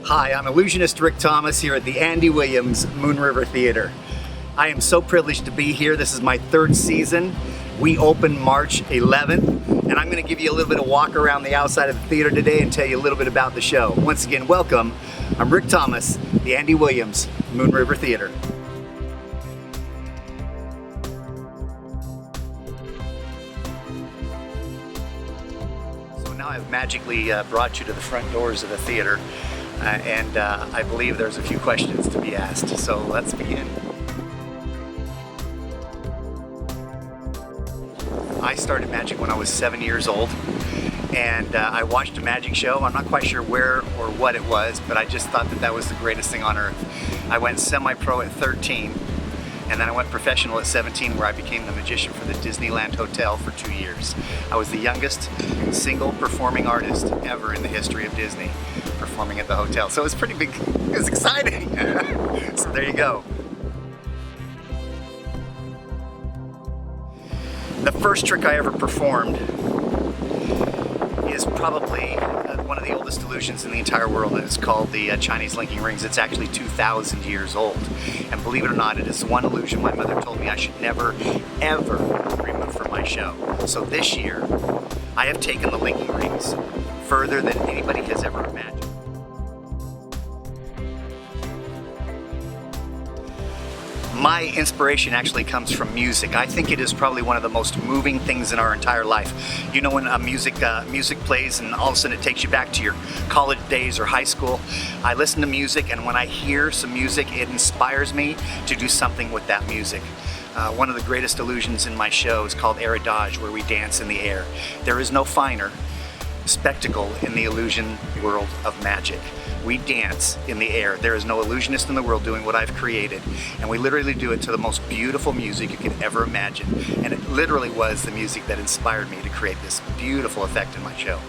Hi, I'm illusionist Rick Thomas here at the Andy Williams Moon River Theater. I am so privileged to be here. This is my third season. We open March 11th, and I'm going to give you a little bit of walk around the outside of the theater today and tell you a little bit about the show. Once again, welcome. I'm Rick Thomas, the Andy Williams Moon River Theater. So now I've magically brought you to the front doors of the theater. And I believe there's a few questions to be asked, so let's begin. I started magic when I was 7 years old, and I watched a magic show. I'm not quite sure where or what it was, but I just thought that was the greatest thing on earth. I went semi-pro at 13, and then I went professional at 17, where I became the magician for the Disneyland Hotel for 2 years. I was the youngest single performing artist ever in the history of Disney, performing at the hotel. So it was pretty big, it was exciting. So there you go. The first trick I ever performed is probably one of the oldest illusions in the entire world, and it's called the Chinese linking rings. It's actually 2,000 years old, and believe it or not, it is one illusion my mother told me I should never, ever remove from my show. So this year, I have taken the linking rings further than anybody has ever imagined. My inspiration actually comes from music. I think it is probably one of the most moving things in our entire life. You know, when music plays and all of a sudden it takes you back to your college days or high school. I listen to music, and when I hear some music, it inspires me to do something with that music. One of the greatest illusions in my show is called Air-a-Dodge, where we dance in the air. There is no finer spectacle in the illusion world of magic. We dance in the air. There is no illusionist in the world doing what I've created, and we literally do it to the most beautiful music you could ever imagine, and it literally was the music that inspired me to create this beautiful effect in my show.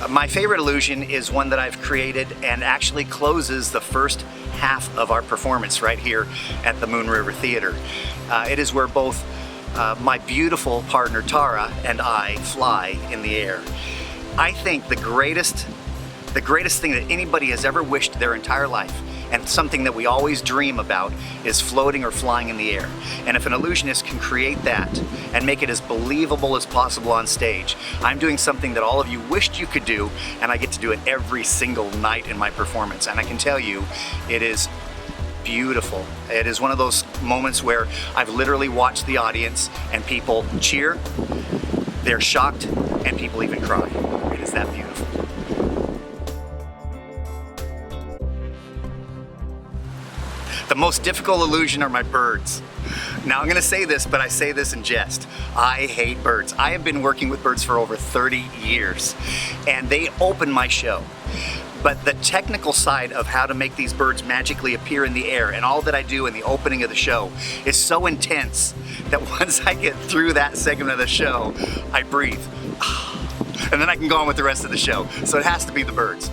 My favorite illusion is one that I've created and actually closes the first half of our performance right here at the Moon River Theater. It is where both my beautiful partner Tara and I fly in the air. I think the greatest thing that anybody has ever wished their entire life, and something that we always dream about, is floating or flying in the air. And if an illusionist can create that and make it as believable as possible on stage, I'm doing something that all of you wished you could do, and I get to do it every single night in my performance. And I can tell you, it is beautiful. It is one of those moments where I've literally watched the audience and people cheer, they're shocked, and people even cry. It is that beautiful. The most difficult illusion are my birds. Now, I'm going to say this, but I say this in jest. I hate birds. I have been working with birds for over 30 years, and they open my show. But the technical side of how to make these birds magically appear in the air and all that I do in the opening of the show is so intense that once I get through that segment of the show, I breathe. And then I can go on with the rest of the show. So it has to be the birds.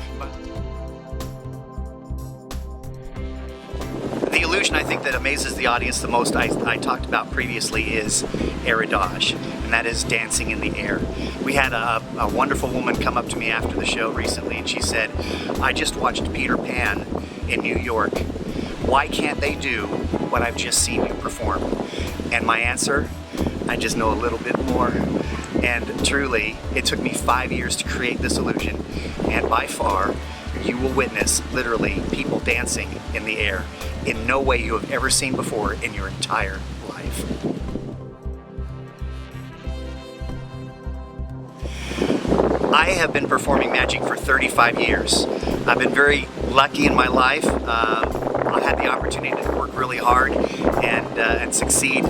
The illusion I think that amazes the audience the most, I talked about previously, is Air-a-Dodge, and that is dancing in the air. We had a wonderful woman come up to me after the show recently, and she said, I just watched Peter Pan in New York. Why can't they do what I've just seen you perform? And my answer, I just know a little bit more. And truly, it took me 5 years to create this illusion, and by far, you will witness literally people dancing in the air in no way you have ever seen before in your entire life. I have been performing magic for 35 years. I've been very lucky in my life. I had the opportunity to work really hard and succeed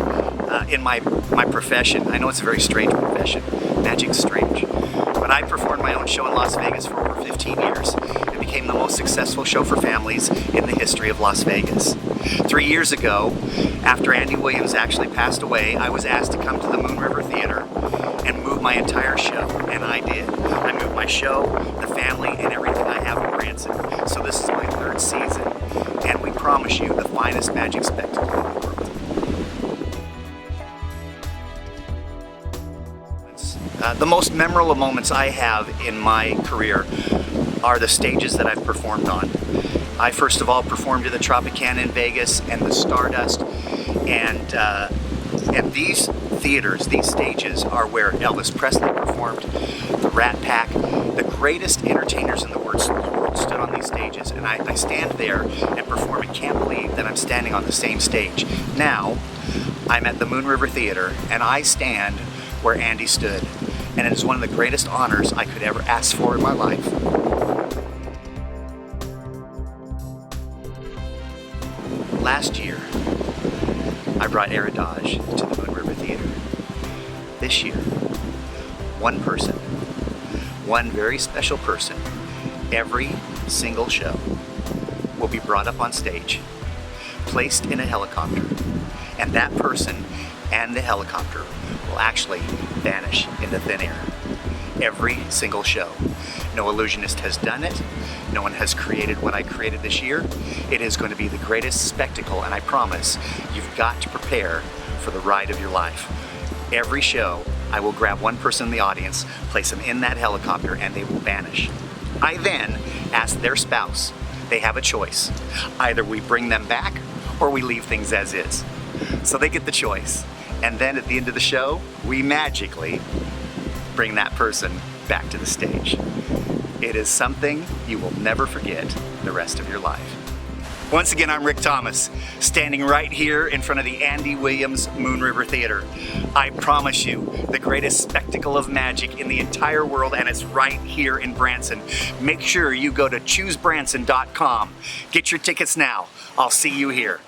in my profession. I know it's a very strange profession. Magic's strange. But I performed my own show in Las Vegas for over 15 years. It became the most successful show for families in the history of Las Vegas. 3 years ago, after Andy Williams actually passed away, I was asked to come to the Moon River Theater and move my entire show, and I did. I moved my show, the family, and everything I have in Branson. So this is my third season, and we promise you the finest magic spectacle in the world. The most memorable moments I have in my career are the stages that I've performed on. I first of all performed at the Tropicana in Vegas and the Stardust, and these theaters, these stages, are where Elvis Presley performed, the Rat Pack, the greatest entertainers in the world stood on these stages, and I stand there and perform and can't believe that I'm standing on the same stage. Now, I'm at the Moon River Theater, and I stand where Andy stood, and it is one of the greatest honors I could ever ask for in my life. Last year, I brought Heritage to the Moon River Theater. This year, one person, one very special person, every single show will be brought up on stage, placed in a helicopter, and that person and the helicopter will actually vanish into thin air. Every single show. No illusionist has done it. No one has created what I created this year. It is going to be the greatest spectacle, and I promise you've got to prepare for the ride of your life. Every show, I will grab one person in the audience, place them in that helicopter, and they will vanish. I then ask their spouse. They have a choice. Either we bring them back or we leave things as is. So they get the choice. And then at the end of the show, we magically bring that person back to the stage. It is something you will never forget the rest of your life. Once again, I'm Rick Thomas, standing right here in front of the Andy Williams Moon River Theater. I promise you, the greatest spectacle of magic in the entire world, and it's right here in Branson. Make sure you go to choosebranson.com. Get your tickets now. I'll see you here.